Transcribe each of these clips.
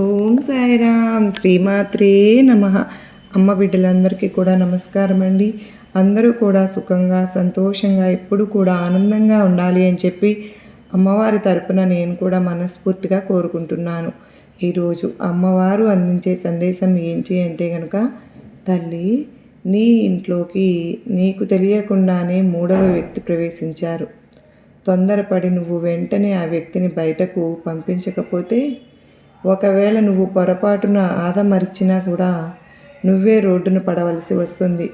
ఓం సాయిరామ్ శ్రీమాత్రే నమ. అమ్మ బిడ్డలందరికీ కూడా నమస్కారం అండి. అందరూ కూడా సుఖంగా సంతోషంగా ఎప్పుడు కూడా ఆనందంగా ఉండాలి అని చెప్పి అమ్మవారి తరపున నేను కూడా మనస్ఫూర్తిగా కోరుకుంటున్నాను. ఈరోజు అమ్మవారు అందించే సందేశం ఏంటి అంటే కనుక, తల్లి, నీ ఇంట్లోకి నీకు తెలియకుండానే మూడవ వ్యక్తి ప్రవేశించారు. తొందరపడి నువ్వు వెంటనే ఆ వ్యక్తిని బయటకు పంపించకపోతే, ఒకవేళ నువ్వు పొరపాటున ఆదమరిచినా కూడా నువ్వే రోడ్డున పడవలసి వస్తుంది.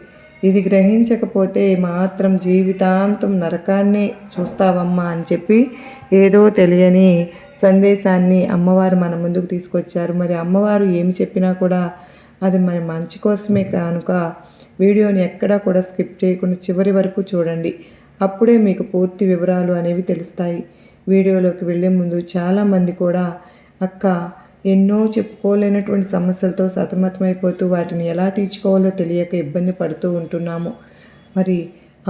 ఇది గ్రహించకపోతే మాత్రం జీవితాంతం నరకాన్నే చూస్తావమ్మా అని చెప్పి ఏదో తెలియని సందేశాన్ని అమ్మవారు మన ముందుకు తీసుకొచ్చారు. మరి అమ్మవారు ఏమి చెప్పినా కూడా అది మన మంచి కోసమే కనుక వీడియోని ఎక్కడా కూడా స్కిప్ చేయకుండా చివరి వరకు చూడండి. అప్పుడే మీకు పూర్తి వివరాలు అనేవి తెలుస్తాయి. వీడియోలోకి వెళ్ళే ముందు చాలామంది కూడా, అక్క, ఎన్నో చెప్పుకోలేనటువంటి సమస్యలతో సతమతమైపోతూ వాటిని ఎలా తీర్చుకోవాలో తెలియక ఇబ్బంది పడుతూ ఉంటున్నాము. మరి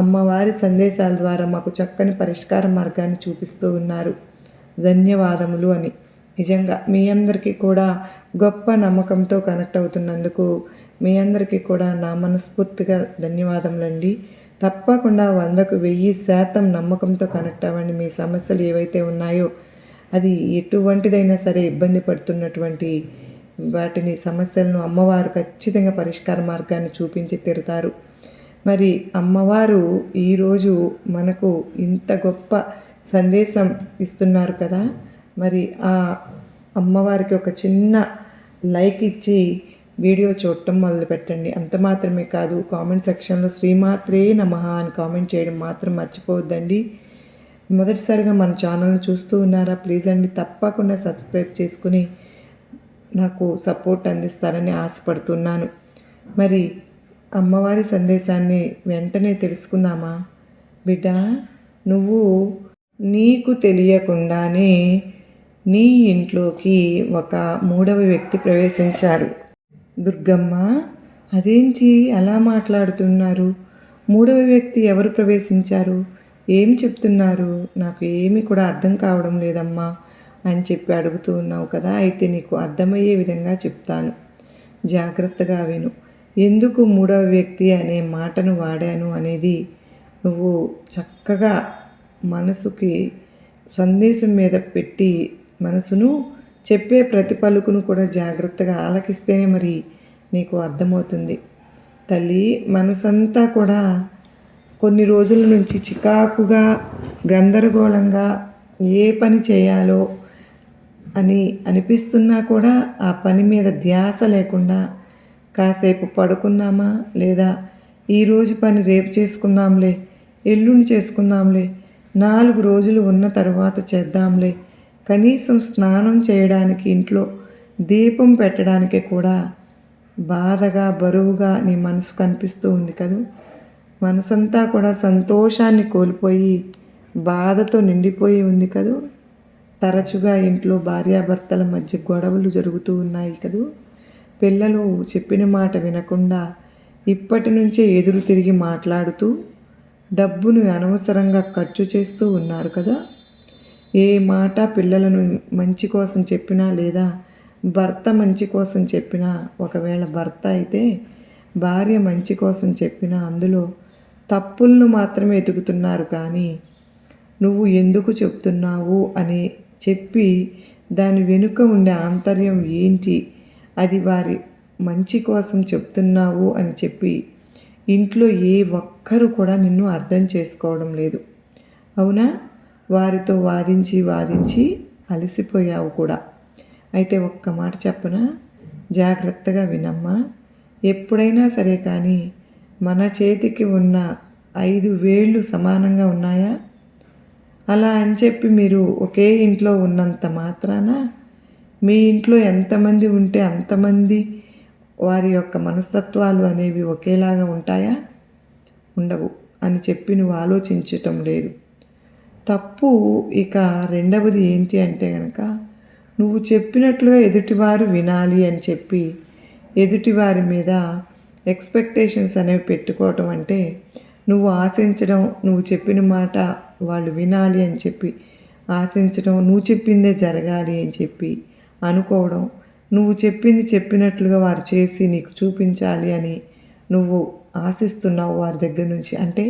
అమ్మవారి సందేశాల ద్వారా మాకు చక్కని పరిష్కార మార్గాన్ని చూపిస్తూ ఉన్నారు. ధన్యవాదములు అని. నిజంగా మీ అందరికీ కూడా గొప్ప నమ్మకంతో కనెక్ట్ అవుతున్నందుకు మీ అందరికీ కూడా నా మనస్ఫూర్తిగా ధన్యవాదములండి. తప్పకుండా 100కు 1000% నమ్మకంతో కనెక్ట్ అవ్వండి. మీ సమస్యలు ఏవైతే ఉన్నాయో, అది ఎటువంటిదైనా సరే ఇబ్బంది పడుతున్నటువంటి వాటిని సమస్యలను అమ్మవారు ఖచ్చితంగా పరిష్కార మార్గాన్ని చూపించి తీరుతారు. మరి అమ్మవారు ఈరోజు మనకు ఇంత గొప్ప సందేశం ఇస్తున్నారు కదా. మరి ఆ అమ్మవారికి ఒక చిన్న లైక్ ఇచ్చి వీడియో చూడటం మొదలుపెట్టండి. అంత మాత్రమే కాదు, కామెంట్ సెక్షన్లో శ్రీమాత్రే నమః అని కామెంట్ చేయడం మాత్రం మర్చిపోవద్దండి. మొదటిసారిగా మన ఛానల్ని చూస్తూ ఉన్నారా? ప్లీజ్ అండి, తప్పకుండా సబ్స్క్రైబ్ చేసుకుని నాకు సపోర్ట్ అందిస్తారని ఆశపడుతున్నాను. మరి అమ్మవారి సందేశాన్ని వెంటనే తెలుసుకుందామా? బిడ్డ, నువ్వు నీకు తెలియకుండానే నీ ఇంట్లోకి ఒక మూడవ వ్యక్తి ప్రవేశించారు. దుర్గమ్మ, అదేంటి అలా మాట్లాడుతున్నారు? మూడవ వ్యక్తి ఎవరు ప్రవేశించారు? ఏం చెప్తున్నారు? నాకు ఏమీ కూడా అర్థం కావడం లేదమ్మా అని చెప్పి అడుగుతూ ఉన్నావు కదా. అయితే నీకు అర్థమయ్యే విధంగా చెప్తాను, జాగ్రత్తగా విను. ఎందుకు మూడవ వ్యక్తి అనే మాటను వాడాను అనేది నువ్వు చక్కగా మనసుకి సందేశం మీద పెట్టి మనసును చెప్పే ప్రతి పలుకును కూడా జాగ్రత్తగా ఆలకిస్తేనే మరి నీకు అర్థమవుతుంది. తల్లి, మనసంతా కూడా కొన్ని రోజుల నుంచి చికాకుగా, గందరగోళంగా ఏ పని చేయాలో అని అనిపిస్తున్నా కూడా ఆ పని మీద ధ్యాస లేకుండా కాసేపు పడుకుందామా, లేదా ఈరోజు పని రేపు చేసుకుందాంలే, ఎల్లుండి చేసుకుందాంలే, 4 రోజులు ఉన్న తర్వాత చేద్దాంలే, కనీసం స్నానం చేయడానికి, ఇంట్లో దీపం పెట్టడానికి కూడా బాధగా, బరువుగా నీ మనసు కనిపిస్తూ ఉంది కదా. మనసంతా కూడా సంతోషాన్ని కోల్పోయి బాధతో నిండిపోయి ఉంది కదూ. తరచుగా ఇంట్లో భార్యాభర్తల మధ్య గొడవలు జరుగుతూ ఉన్నాయి కదూ. పిల్లలు చెప్పిన మాట వినకుండా ఇప్పటి నుంచే ఎదురు తిరిగి మాట్లాడుతూ డబ్బును అనవసరంగా ఖర్చు చేస్తూ ఉన్నారు కదా. ఏ మాట పిల్లలను మంచి కోసం చెప్పినా, లేదా భర్త మంచి కోసం చెప్పినా, ఒకవేళ భర్త అయితే భార్య మంచి కోసం చెప్పినా అందులో తప్పులను మాత్రమే ఎతుకుతున్నారు. కానీ నువ్వు ఎందుకు చెప్తున్నావు అని చెప్పి దాని వెనుక ఉండే ఆంతర్యం ఏంటి, అది వారి మంచి కోసం చెప్తున్నావు అని చెప్పి ఇంట్లో ఏ ఒక్కరు కూడా నిన్ను అర్థం చేసుకోవడం లేదు. అవునా? వారితో వాదించి వాదించి అలసిపోయావు కూడా. అయితే ఒక్క మాట చెప్పనా, జాగ్రత్తగా వినమ్మా. ఎప్పుడైనా సరే కానీ మన చేతికి ఉన్న 5 వేళ్ళు సమానంగా ఉన్నాయా? అలా అని చెప్పి మీరు ఒకే ఇంట్లో ఉన్నంత మాత్రాన మీ ఇంట్లో ఎంతమంది ఉంటే అంతమంది వారి యొక్క మనస్తత్వాలు అనేవి ఒకేలాగా ఉంటాయా? ఉండవు అని చెప్పి నువ్వు ఆలోచించటం లేదు. తప్పు ఇక రెండవది ఏంటి అంటే కనుక, నువ్వు చెప్పినట్లుగా ఎదుటివారు వినాలి అని చెప్పి ఎదుటివారి మీద ఎక్స్పెక్టేషన్స్ అనేవి పెట్టుకోవటం అంటే, నువ్వు ఆశించడం, నువ్వు చెప్పిన మాట వాళ్ళు వినాలి అని చెప్పి ఆశించడం, నువ్వు చెప్పిందే జరగాలి అని చెప్పి అనుకోవడం, నువ్వు చెప్పింది చెప్పినట్లుగా వారు చేసి నీకు చూపించాలి అని నువ్వు ఆశిస్తున్నావు వారి దగ్గర నుంచి. అంటే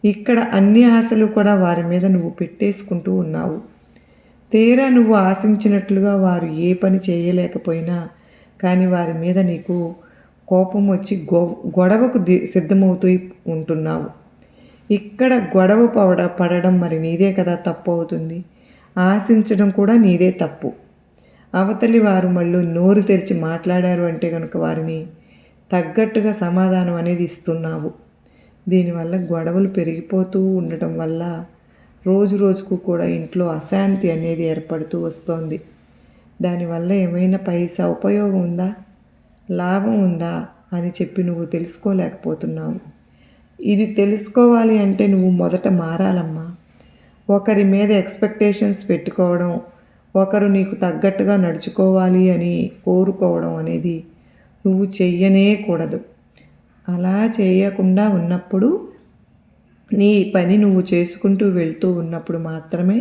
ఇక్కడ అన్ని ఆశలు కూడా వారి మీద నువ్వు పెట్టేసుకుంటూ ఉన్నావు. తీరా నువ్వు ఆశించినట్లుగా వారు ఏ పని చేయలేకపోయినా కానీ వారి మీద నీకు కోపం వచ్చి గొడవకు సిద్ధమవుతూ ఉంటున్నావు. ఇక్కడ గొడవ పడడం మరి నీదే కదా తప్పు అవుతుంది. ఆశించడం కూడా నీదే తప్పు. అవతలి వారు మళ్ళీ నోరు తెరిచి మాట్లాడారు అంటే కనుక వారిని తగ్గట్టుగా సమాధానం అనేది ఇస్తున్నావు. దీనివల్ల గొడవలు పెరిగిపోతూ ఉండటం వల్ల రోజు రోజుకు కూడా ఇంట్లో అశాంతి అనేది ఏర్పడుతూ వస్తోంది. దానివల్ల ఏమైనా పైసా ఉపయోగం ఉందా, లాభం ఉందా అని చెప్పి నువ్వు తెలుసుకోలేకపోతున్నావు. ఇది తెలుసుకోవాలి అంటే నువ్వు మొదట మారాలమ్మా. ఒకరి మీద ఎక్స్పెక్టేషన్స్ పెట్టుకోవడం, ఒకరు నీకు తగ్గట్టుగా నడుచుకోవాలి అని కోరుకోవడం అనేది నువ్వు చెయ్యనే కూడదు. అలా చేయకుండా ఉన్నప్పుడు నీ పని నువ్వు చేసుకుంటూ వెళ్తూ ఉన్నప్పుడు మాత్రమే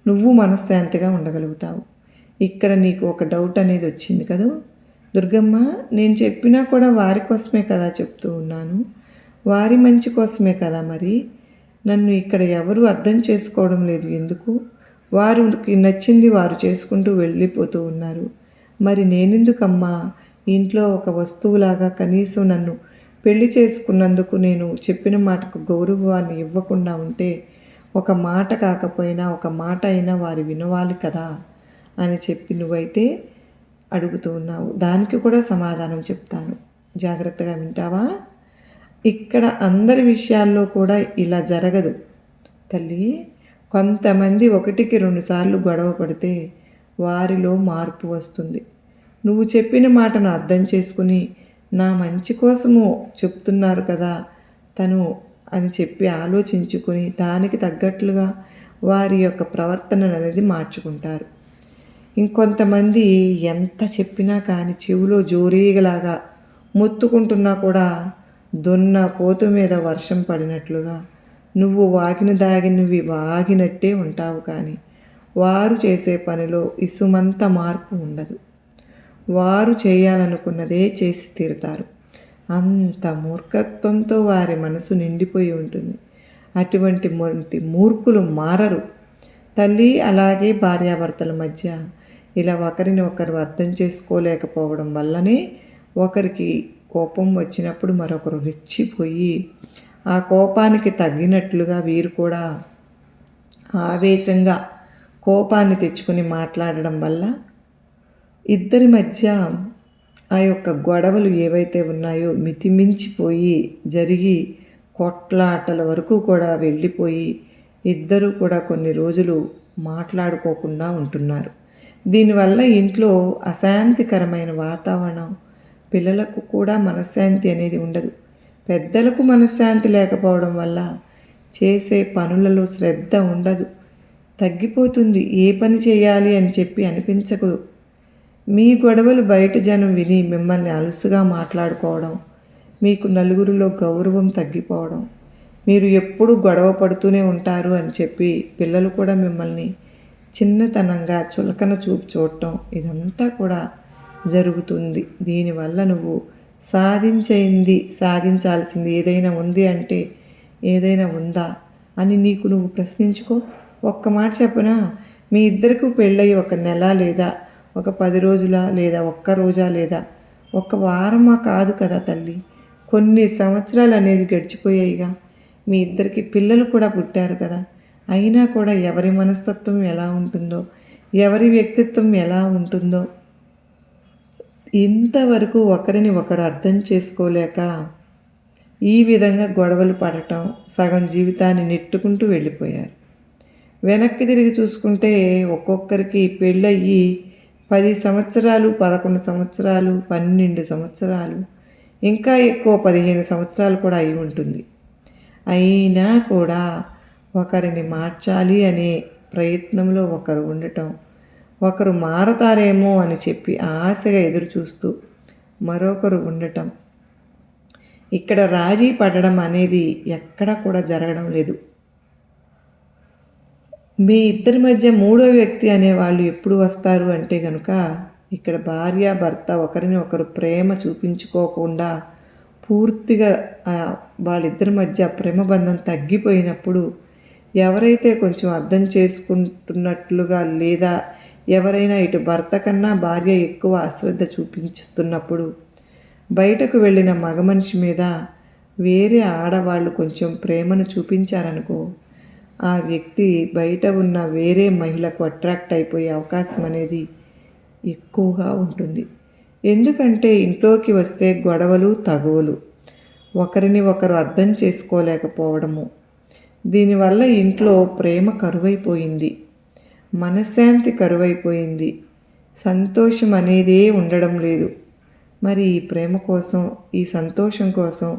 నువ్వు మనశ్శాంతిగా ఉండగలుగుతావు. ఇక్కడ నీకు ఒక డౌట్ అనేది వచ్చింది కదా దుర్గమ్మ, నేను చెప్పినా కూడా వారి కోసమే కదా చెప్తూ ఉన్నాను, వారి మంచి కోసమే కదా. మరి నన్ను ఇక్కడ ఎవరు అర్థం చేసుకోవడం లేదు ఎందుకు? వారికి నచ్చింది వారు చేసుకుంటూ వెళ్ళిపోతూ ఉన్నారు. మరి నేనెందుకమ్మా ఇంట్లో ఒక వస్తువులాగా కనీసం నన్ను పెళ్లి చేసుకున్నందుకు నేను చెప్పిన మాటకు గౌరవాన్ని ఇవ్వకుండా ఉంటే, ఒక మాట కాకపోయినా ఒక మాట అయినా వారు వినవాలి కదా అని చెప్పి నువ్వైతే అడుగుతూ ఉన్నావు. దానికి కూడా సమాధానం చెప్తాను, జాగ్రత్తగా వింటావా? ఇక్కడ అందరి విషయాల్లో కూడా ఇలా జరగదు తల్లి. కొంతమంది 1కి 2 సార్లు గొడవ పడితే వారిలో మార్పు వస్తుంది. నువ్వు చెప్పిన మాటను అర్థం చేసుకుని నా మంచి కోసము చెప్తున్నారు కదా తను అని చెప్పి ఆలోచించుకొని దానికి తగ్గట్లుగా వారి యొక్క ప్రవర్తన అనేది మార్చుకుంటారు. ఇంకొంతమంది ఎంత చెప్పినా కానీ చెవిలో జోరీగలాగా మొత్తుకుంటున్నా కూడా దున్న పోతు మీద వర్షం పడినట్లుగా నువ్వు వాగినవి వాగినట్టే ఉంటావు. కానీ వారు చేసే పనిలో ఇసుమంత మార్పు ఉండదు. వారు చేయాలనుకున్నదే చేసి తీరుతారు. అంత మూర్ఖత్వంతో వారి మనసు నిండిపోయి ఉంటుంది. అటువంటి మూర్ఖులు మారరు తల్లి. అలాగే భార్యాభర్తల మధ్య ఇలా ఒకరిని ఒకరు అర్థం చేసుకోలేకపోవడం వల్లనే ఒకరికి కోపం వచ్చినప్పుడు మరొకరు రెచ్చిపోయి ఆ కోపానికి తగ్గినట్లుగా వీరు కూడా ఆవేశంగా కోపాన్ని తెచ్చుకొని మాట్లాడడం వల్ల ఇద్దరి మధ్య ఆ యొక్క గొడవలు ఏవైతే ఉన్నాయో మితిమించిపోయి జరిగి కొట్లాటల వరకు కూడా వెళ్ళిపోయి ఇద్దరు కూడా కొన్ని రోజులు మాట్లాడుకోకుండా ఉంటున్నారు. దీనివల్ల ఇంట్లో అశాంతికరమైన వాతావరణం, పిల్లలకు కూడా మనశ్శాంతి అనేది ఉండదు. పెద్దలకు మనశ్శాంతి లేకపోవడం వల్ల చేసే పనులలో శ్రద్ధ ఉండదు, తగ్గిపోతుంది. ఏ పని చేయాలి అని చెప్పి అనిపించదు. మీ గొడవలు బయట జనం విని మిమ్మల్ని అలుసుగా మాట్లాడుకోవడం, మీకు నలుగురిలో గౌరవం తగ్గిపోవడం, మీరు ఎప్పుడు గొడవ పడుతూనే ఉంటారు అని చెప్పి పిల్లలు కూడా మిమ్మల్ని చిన్నతనంగా చులకన చూపు చూడటం, ఇదంతా కూడా జరుగుతుంది. దీనివల్ల నువ్వు సాధించాల్సింది ఏదైనా ఉంది అంటే ఏదైనా ఉందా అని నీకు నువ్వు ప్రశ్నించుకో. ఒక్క మాట చెప్పనా, మీ ఇద్దరికి పెళ్ళయి 1 నెల లేదా ఒక 10 రోజుల లేదా ఒక్క రోజా లేదా ఒక వారమా కాదు కదా తల్లి, కొన్ని సంవత్సరాలు అనేవి గడిచిపోయాయిగా. మీ ఇద్దరికి పిల్లలు కూడా పుట్టారు కదా. అయినా కూడా ఎవరి మనస్తత్వం ఎలా ఉంటుందో, ఎవరి వ్యక్తిత్వం ఎలా ఉంటుందో, ఇంతవరకు ఒకరిని ఒకరు అర్థం చేసుకోలేక ఈ విధంగా గొడవలు పడటం, సగం జీవితాన్ని నెట్టుకుంటూ వెళ్ళిపోయారు. వెనక్కి తిరిగి చూసుకుంటే ఒక్కొక్కరికి పెళ్ళయ్యి 10 సంవత్సరాలు, 11 సంవత్సరాలు, 12 సంవత్సరాలు, ఇంకా ఎక్కువ 15 సంవత్సరాలు కూడా అయి ఉంటుంది. అయినా కూడా ఒకరిని మార్చాలి అనే ప్రయత్నంలో ఒకరు ఉండటం, ఒకరు మారతారేమో అని చెప్పి ఆశగా ఎదురు చూస్తూ మరొకరు ఉండటం, ఇక్కడ రాజీ పడడం అనేది ఎక్కడా కూడా జరగడం లేదు. మీ ఇద్దరి మధ్య 3వ వ్యక్తి అనేవాళ్ళు ఎప్పుడు వస్తారు అంటే కనుక ఇక్కడ భార్య భర్త ఒకరిని ఒకరు ప్రేమ చూపించుకోకుండా పూర్తిగా వాళ్ళిద్దరి మధ్య ప్రేమ బంధం తగ్గిపోయినప్పుడు, ఎవరైతే కొంచెం అర్థం చేసుకుంటున్నట్లుగా లేదా ఎవరైనా ఇటు భర్త కన్నా భార్య ఎక్కువ అశ్రద్ధ చూపించుతున్నప్పుడు, బయటకు వెళ్ళిన మగ మనిషి మీద వేరే ఆడవాళ్ళు కొంచెం ప్రేమను చూపించారనుకో, ఆ వ్యక్తి బయట ఉన్న వేరే మహిళకు అట్రాక్ట్ అయిపోయే అవకాశం అనేది ఎక్కువగా ఉంటుంది. ఎందుకంటే ఇంట్లోకి వస్తే గొడవలు తగువలు, ఒకరిని ఒకరు అర్థం చేసుకోలేకపోవడము, దీనివల్ల ఇంట్లో ప్రేమ కరువైపోయింది, మనశ్శాంతి కరువైపోయింది, సంతోషం అనేదే ఉండడం లేదు. మరి ఈ ప్రేమ కోసం, ఈ సంతోషం కోసం,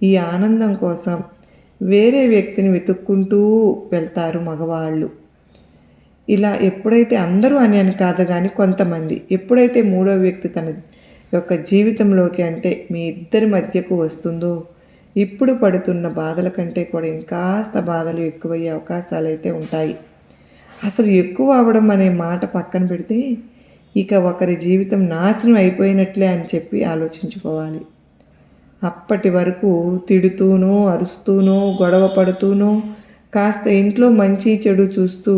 ఈ ఆనందం కోసం వేరే వ్యక్తిని వెతుక్కుంటూ వెళ్తారు మగవాళ్ళు. ఇలా ఎప్పుడైతే అందరూ అని కాదు కానీ కొంతమంది ఎప్పుడైతే మూడో వ్యక్తి తన యొక్క జీవితంలోకి అంటే మీ ఇద్దరి మధ్యకు వస్తుందో, ఇప్పుడు పడుతున్న బాధల కంటే కూడా ఇంకాస్త బాధలు ఎక్కువయ్యే అవకాశాలు అయితే ఉంటాయి. అసలు ఎక్కువ అవ్వడం అనే మాట పక్కన పెడితే ఇక ఒకరి జీవితం నాశనం అయిపోయినట్లే అని చెప్పి ఆలోచించుకోవాలి. అప్పటి వరకు తిడుతూనో అరుస్తూనో గొడవ పడుతూనో కాస్త ఇంట్లో మంచి చెడు చూస్తూ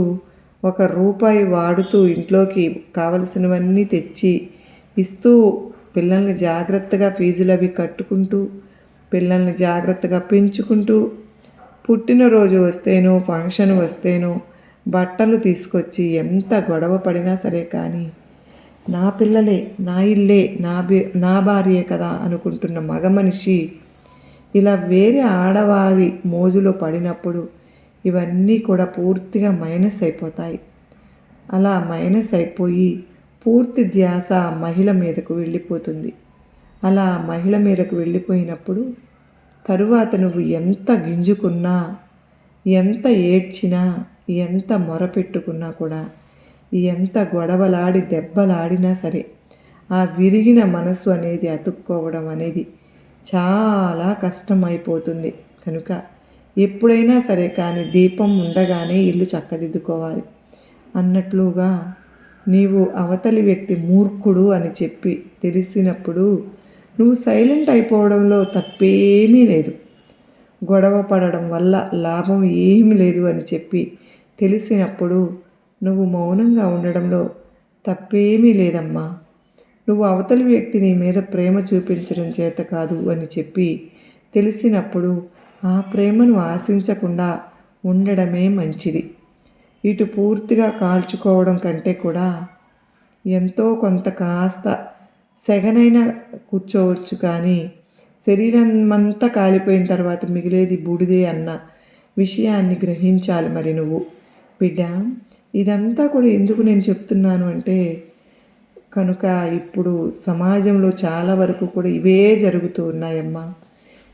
ఒక రూపాయి వాడుతూ ఇంట్లోకి కావలసినవన్నీ తెచ్చి ఇస్తూ పిల్లల్ని జాగ్రత్తగా ఫీజులు అవి కట్టుకుంటూ పిల్లల్ని జాగ్రత్తగా పెంచుకుంటూ పుట్టినరోజు వస్తేనో ఫంక్షన్ వస్తేనో బట్టలు తీసుకొచ్చి ఎంత గొడవ పడినా సరే కానీ నా పిల్లలే, నా ఇల్లే, నా భార్యే కదా అనుకుంటున్న మగ మనిషి ఇలా వేరే ఆడవారి మోజులో పడినప్పుడు ఇవన్నీ కూడా పూర్తిగా మైనస్ అయిపోతాయి. అలా మైనస్ అయిపోయి పూర్తి ధ్యాస మహిళ మీదకు వెళ్ళిపోతుంది. అలా మహిళ మీదకు వెళ్ళిపోయినప్పుడు తరువాత నువ్వు ఎంత గింజుకున్నా, ఎంత ఏడ్చినా, ఎంత మొరపెట్టుకున్నా కూడా, ఎంత గొడవలాడి దెబ్బలాడినా సరే ఆ విరిగిన మనసు అనేది అతుక్కోవడం అనేది చాలా కష్టమైపోతుంది. కనుక ఎప్పుడైనా సరే కానీ దీపం ఉండగానే ఇల్లు చక్కదిద్దుకోవాలి అన్నట్లుగా నీవు అవతలి వ్యక్తి మూర్ఖుడు అని చెప్పి తెలిసినప్పుడు నువ్వు సైలెంట్ అయిపోవడంలో తప్పేమీ లేదు. గొడవ పడడం వల్ల లాభం ఏమీ లేదు అని చెప్పి తెలిసినప్పుడు నువ్వు మౌనంగా ఉండడంలో తప్పేమీ లేదమ్మా. నువ్వు అవతలి వ్యక్తి నీ మీద ప్రేమ చూపించడం చేత కాదు అని చెప్పి తెలిసినప్పుడు ఆ ప్రేమను ఆశించకుండా ఉండడమే మంచిది. ఇటు పూర్తిగా కాల్చుకోవడం కంటే కూడా ఎంతో కొంత కాస్త సెగనైనా కూర్చోవచ్చు, కానీ శరీరం అంతా కాలిపోయిన తర్వాత మిగిలేది బూడిదే అన్న విషయాన్ని గ్రహించాలి. మరి నువ్వు బిడ్డ, ఇదంతా కూడా ఎందుకు నేను చెప్తున్నాను అంటే కనుక ఇప్పుడు సమాజంలో చాలా వరకు కూడా ఇవే జరుగుతూ ఉన్నాయమ్మా.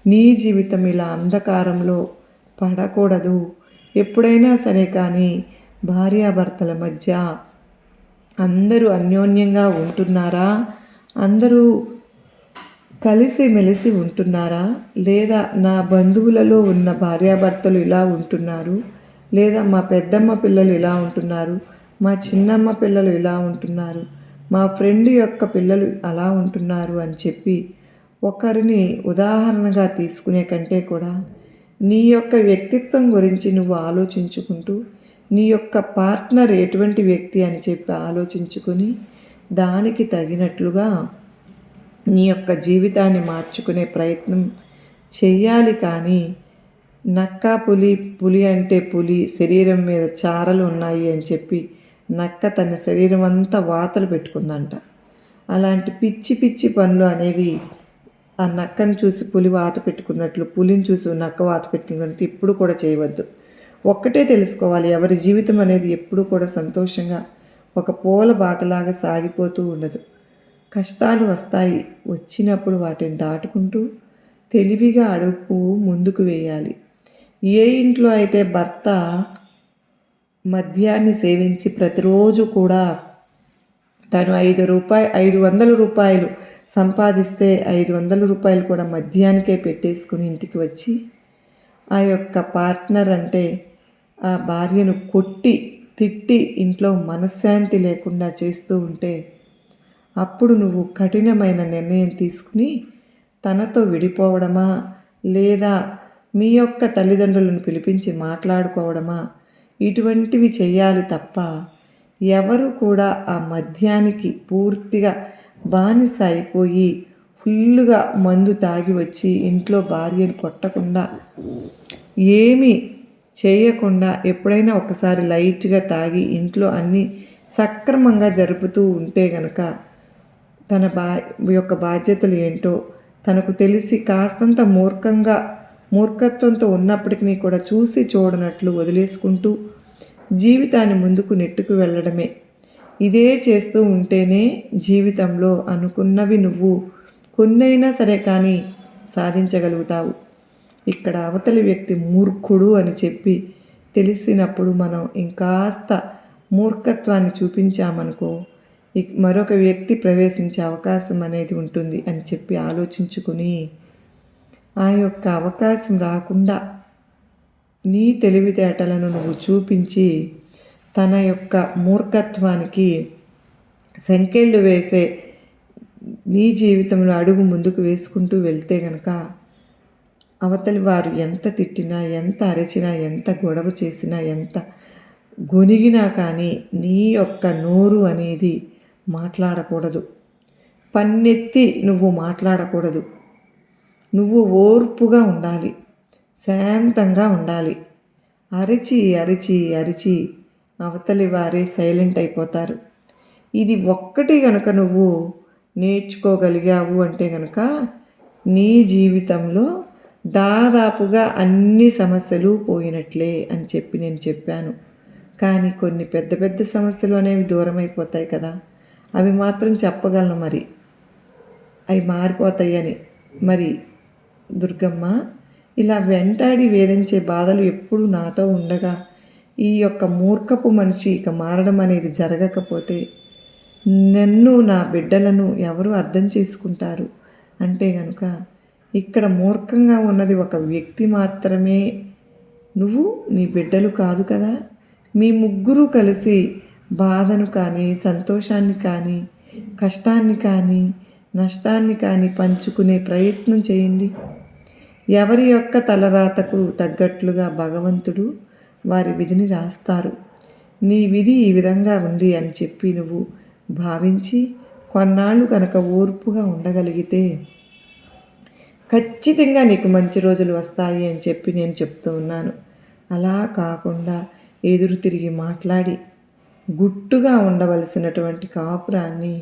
నీ జీవితం ఇలా అంధకారంలో పడకూడదు. ఎప్పుడైనా సరే కానీ భార్యాభర్తల మధ్య అందరూ అన్యోన్యంగా ఉంటున్నారా, అందరూ కలిసి మెలిసి ఉంటున్నారా, లేదా నా బంధువులలో ఉన్న భార్యాభర్తలు ఇలా ఉంటున్నారు, లేదా మా పెద్దమ్మ పిల్లలు ఇలా ఉంటున్నారు, మా చిన్నమ్మ పిల్లలు ఇలా ఉంటున్నారు, మా ఫ్రెండ్ యొక్క పిల్లలు అలా ఉంటున్నారు అని చెప్పి ఒకరిని ఉదాహరణగా తీసుకునే కంటే కూడా నీ యొక్క వ్యక్తిత్వం గురించి నువ్వు ఆలోచించుకుంటూ నీ యొక్క పార్ట్నర్ ఎటువంటి వ్యక్తి అని చెప్పి ఆలోచించుకొని దానికి తగినట్లుగా నీ యొక్క జీవితాన్ని మార్చుకునే ప్రయత్నం చెయ్యాలి. కానీ నక్క పులి అంటే పులి శరీరం మీద చారలు ఉన్నాయి అని చెప్పి నక్క తన శరీరం అంతా వాతలు పెట్టుకుందంట. అలాంటి పిచ్చి పిచ్చి పనులు అనేవి ఆ నక్కను చూసి పులి వాత పెట్టుకున్నట్లు, పులిని చూసి నక్క వాత పెట్టుకున్నట్టు ఇప్పుడు కూడా చేయవద్దు. ఒక్కటే తెలుసుకోవాలి, ఎవరి జీవితం అనేది ఎప్పుడు కూడా సంతోషంగా ఒక పూల బాటలాగా సాగిపోతూ ఉండదు. కష్టాలు వస్తాయి, వచ్చినప్పుడు వాటిని దాటుకుంటూ తెలివిగా అడుగు ముందుకు వేయాలి. ఏ ఇంట్లో అయితే భర్త మద్యాన్ని సేవించి ప్రతిరోజు కూడా తను 500 రూపాయలు సంపాదిస్తే 500 రూపాయలు కూడా మద్యానికే పెట్టేసుకుని ఇంటికి వచ్చి ఆ యొక్క పార్ట్నర్ అంటే ఆ భార్యను కొట్టి తిట్టి ఇంట్లో మనశ్శాంతి లేకుండా చేస్తూ ఉంటే అప్పుడు నువ్వు కఠినమైన నిర్ణయం తీసుకుని తనతో విడిపోవడమా, లేదా మీ యొక్క తల్లిదండ్రులను పిలిపించి మాట్లాడుకోవడమా, ఇటువంటివి చేయాలి తప్ప ఎవరు కూడా ఆ మద్యానికి పూర్తిగా బానిస అయిపోయి ఫుల్లుగా మందు తాగి వచ్చి ఇంట్లో భార్యను కొట్టకుండా, ఏమీ చేయకుండా ఎప్పుడైనా ఒకసారి లైట్గా తాగి ఇంట్లో అన్నీ సక్రమంగా జరుపుతూ ఉంటే గనక తన యొక్క బాధ్యతలు ఏంటో తనకు తెలిసి కాస్తంత మూర్ఖత్వంతో ఉన్నప్పటికీ కూడా చూసి చూడనట్లు వదిలేసుకుంటూ జీవితాన్ని ముందుకు నెట్టుకు వెళ్ళడమే. ఇదే చేస్తూ ఉంటేనే జీవితంలో అనుకున్నవి నువ్వు కొన్నైనా సరే కానీ సాధించగలుగుతావు. ఇక్కడ అవతలి వ్యక్తి మూర్ఖుడు అని చెప్పి తెలిసినప్పుడు మనం ఇంకాస్త మూర్ఖత్వాన్ని చూపించామనుకో మరొక వ్యక్తి ప్రవేశించే అవకాశం అనేది ఉంటుంది అని చెప్పి ఆలోచించుకుని ఆ యొక్క అవకాశం రాకుండా నీ తెలివితేటలను నువ్వు చూపించి తన యొక్క మూర్ఖత్వానికి సంకెళ్ళు వేసే నీ జీవితంలో అడుగు ముందుకు వేసుకుంటూ వెళ్తే గనక అవతలి వారు ఎంత తిట్టినా, ఎంత అరచినా, ఎంత గొడవ చేసినా, ఎంత గొనిగినా కానీ నీ యొక్క నోరు అనేది మాట్లాడకూడదు. పన్నెత్తి నువ్వు మాట్లాడకూడదు. నువ్వు ఓర్పుగా ఉండాలి, శాంతంగా ఉండాలి. అరిచి అరిచి అరిచి అవతలి వారే సైలెంట్ అయిపోతారు. ఇది ఒక్కటి గనుక నువ్వు నేర్చుకోగలిగావు అంటే గనుక నీ జీవితంలో దాదాపుగా అన్ని సమస్యలు పోయినట్లే అని చెప్పి నేను చెప్పాను. కానీ కొన్ని పెద్ద పెద్ద సమస్యలు అనేవి దూరం అయిపోతాయి కదా, అవి మాత్రం చెప్పగలను మరి, అవి మారిపోతాయని. మరి దుర్గమ్మ, ఇలా వెంటాడి వేధించే బాధలు ఎప్పుడు నాతో ఉండగా ఈ యొక్క మూర్ఖపు మనిషి ఇక మారడం అనేది జరగకపోతే నన్ను, నా బిడ్డలను ఎవరు అర్థం చేసుకుంటారు అంటే గనుక ఇక్కడ మూర్ఖంగా ఉన్నది ఒక వ్యక్తి మాత్రమే, నువ్వు నీ బిడ్డలు కాదు కదా. మీ ముగ్గురు కలిసి బాధను కానీ, సంతోషాన్ని కానీ, కష్టాన్ని కానీ, నష్టాన్ని కానీ పంచుకునే ప్రయత్నం చేయండి. ఎవరి యొక్క తలరాతకు తగ్గట్లుగా భగవంతుడు వారి విధిని రాస్తారు. నీ విధి ఈ విధంగా ఉంది అని చెప్పి నువ్వు భావించి కొన్నాళ్ళు కనుక ఓర్పుగా ఉండగలిగితే ఖచ్చితంగా నీకు మంచి రోజులు వస్తాయి అని చెప్పి నేను చెప్తూ ఉన్నాను. అలా కాకుండా ఎదురు తిరిగి మాట్లాడి గుట్టుగా ఉండవలసినటువంటి కాపురాన్ని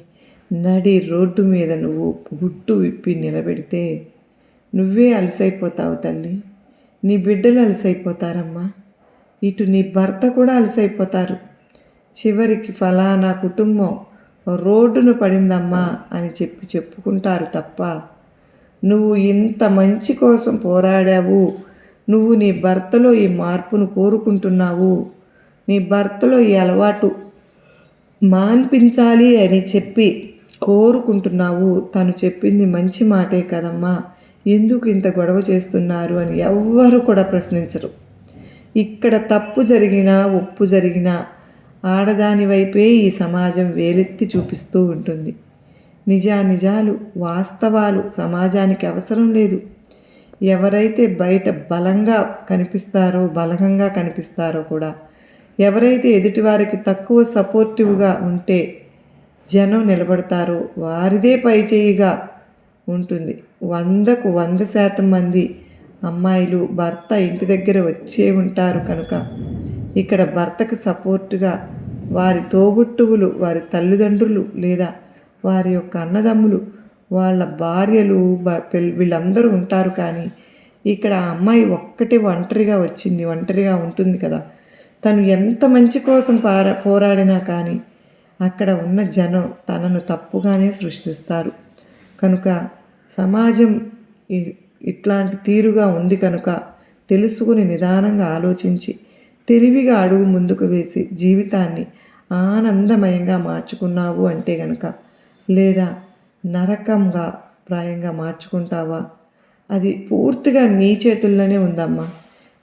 నడి రోడ్డు మీద నువ్వు గుట్టు విప్పి నిలబెడితే నువ్వే అలసైపోతావు తల్లి. నీ బిడ్డలు అలసైపోతారమ్మా. ఇటు నీ భర్త కూడా అలసైపోతారు. చివరికి ఫలానా కుటుంబం రోడ్డును పడిందమ్మా అని చెప్పి చెప్పుకుంటారు తప్ప నువ్వు ఇంత మంచి కోసం పోరాడావు, నువ్వు నీ భర్తలో ఈ మార్పును కోరుకుంటున్నావు, నీ భర్తలో ఈ అలవాటు మాన్పించాలి అని చెప్పి కోరుకుంటున్నావు, తను చెప్పింది మంచి మాటే కదమ్మా, ఎందుకు ఇంత గొడవ చేస్తున్నారు అని ఎవ్వరు కూడా ప్రశ్నించరు. ఇక్కడ తప్పు జరిగినా ఒప్పు జరిగినా ఆడదాని వైపే ఈ సమాజం వేలెత్తి చూపిస్తూ ఉంటుంది. నిజాలు వాస్తవాలు సమాజానికి అవసరం లేదు. ఎవరైతే బయట బలంగా కనిపిస్తారో కూడా, ఎవరైతే ఎదుటివారికి తక్కువ సపోర్టివ్గా ఉంటే జనం నిలబడతారో వారిదే పైచేయిగా ఉంటుంది. 100కు 100% మంది అమ్మాయిలు భర్త ఇంటి దగ్గర వచ్చే ఉంటారు కనుక ఇక్కడ భర్తకు సపోర్టుగా వారి తోబుట్టువులు, వారి తల్లిదండ్రులు లేదా వారి యొక్క అన్నదమ్ములు, వాళ్ళ భార్యలు, వీళ్ళందరూ ఉంటారు. కానీ ఇక్కడ ఆ అమ్మాయి ఒక్కటే ఒంటరిగా వచ్చింది, ఒంటరిగా ఉంటుంది కదా. తను ఎంత మంచి కోసం పోరాడినా కానీ అక్కడ ఉన్న జనం తనను తప్పుగానే సృష్టిస్తారు. కనుక సమాజం ఇట్లాంటి తీరుగా ఉంది కనుక తెలుసుకుని నిదానంగా ఆలోచించి తెలివిగా అడుగు ముందుకు వేసి జీవితాన్ని ఆనందమయంగా మార్చుకున్నావు అంటే గనక, లేదా నరకంగా ప్రాయంగా మార్చుకుంటావా, అది పూర్తిగా నీ చేతుల్లోనే ఉందమ్మా.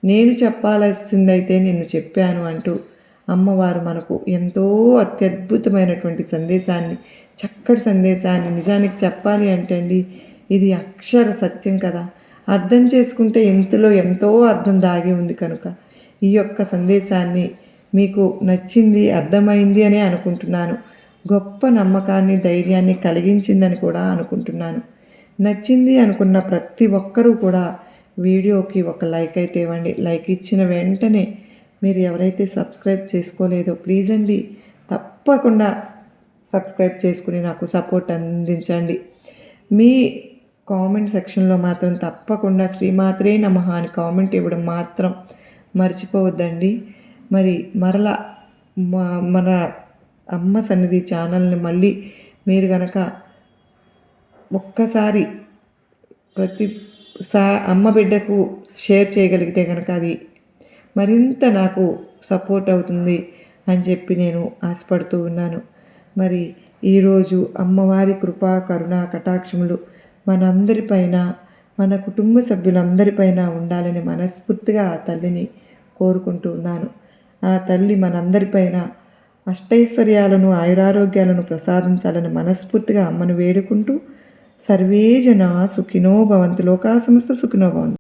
నేను చెప్పాల్సిందైతే నేను చెప్పాను అంటూ అమ్మవారు మనకు ఎంతో అత్యద్భుతమైనటువంటి సందేశాన్ని, చక్కటి సందేశాన్ని నిజానికి చెప్పాలి అంటే అండి, ఇది అక్షర సత్యం కదా! అర్థం చేసుకుంటే ఇందులో ఎంతో అర్థం దాగి ఉంది కనుక ఈ యొక్క సందేశాన్ని మీకు నచ్చింది, అర్థమైంది అనే అనుకుంటున్నాను. గొప్ప నమ్మకాన్ని, ధైర్యాన్ని కలిగించిందని కూడా అనుకుంటున్నాను. నచ్చింది అనుకున్న ప్రతి ఒక్కరూ కూడా వీడియోకి ఒక లైక్ అయితే ఇవ్వండి. లైక్ ఇచ్చిన వెంటనే మీరు ఎవరైతే సబ్స్క్రైబ్ చేసుకోలేదో ప్లీజ్ అండి తప్పకుండా సబ్స్క్రైబ్ చేసుకుని నాకు సపోర్ట్ అందించండి. మీ కామెంట్ సెక్షన్లో మాత్రం తప్పకుండా శ్రీమాత్రే నమః అని కామెంట్ ఇవ్వడం మాత్రం మర్చిపోవద్దండి. మరి మరలా మన అమ్మ సన్నిధి ఛానల్ని మళ్ళీ మీరు గనక ఒక్కసారి అమ్మ బిడ్డకు షేర్ చేయగలిగితే కనుక అది మరింత నాకు సపోర్ట్ అవుతుంది అని చెప్పి నేను ఆశపడుతూ ఉన్నాను. మరి ఈరోజు అమ్మవారి కృపా కరుణ కటాక్షములు మనందరిపైన, మన కుటుంబ సభ్యులందరిపైన ఉండాలని మనస్ఫూర్తిగా ఆ తల్లిని కోరుకుంటూ ఉన్నాను. ఆ తల్లి మనందరిపైన అష్టైశ్వర్యాలను, ఆయురారోగ్యాలను ప్రసాదించాలని మనస్ఫూర్తిగా అమ్మను వేడుకుంటూ సర్వే జనా సుఖినో భవంతు, లోకా సమస్త సుఖినో భవంతు.